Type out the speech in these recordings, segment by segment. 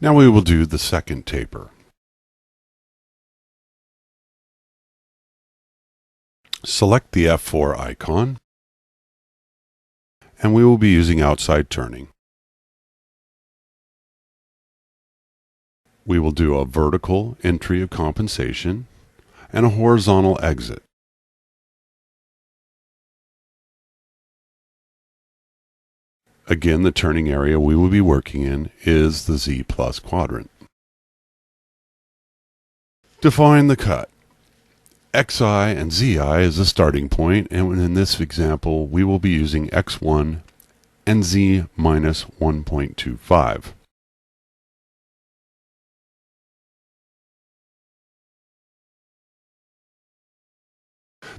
Now we will do the second taper. Select the F4 icon, and we will be using outside turning. We will do a vertical entry of compensation and a horizontal exit. Again, the turning area we will be working in is the Z plus quadrant. Define the cut. XI and ZI is the starting point, and in this example we will be using X1 and Z minus 1.25.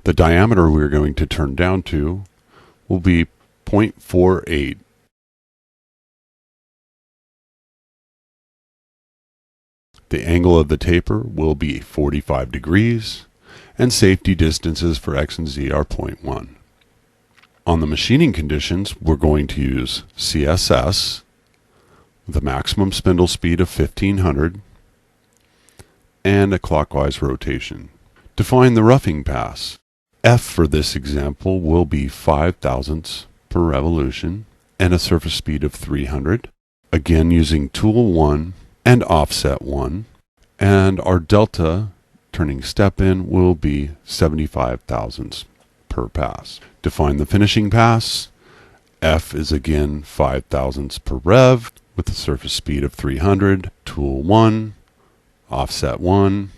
The diameter we are going to turn down to will be 0.48. The angle of the taper will be 45 degrees, and safety distances for X and Z are 0.1. On the machining conditions, we're going to use CSS, with a maximum spindle speed of 1500, and a clockwise rotation. Define the roughing pass. F for this example will be 5 thousandths per revolution and a surface speed of 300. Again using tool 1 and offset 1. And our delta turning step in will be 75 thousandths per pass. Define the finishing pass. F is again 5 thousandths per rev with a surface speed of 300. Tool 1, offset 1.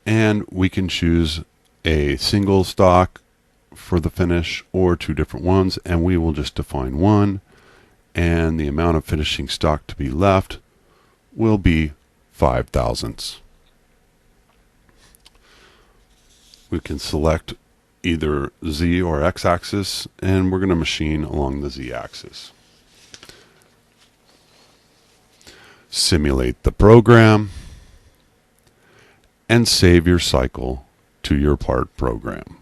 And we can choose a single stock for the finish or two different ones, and we will just define one, and the amount of finishing stock to be left will be 5 thousandths. We can select either Z or X axis, and we're going to machine along the Z axis. Simulate the program and save your cycle to your part program.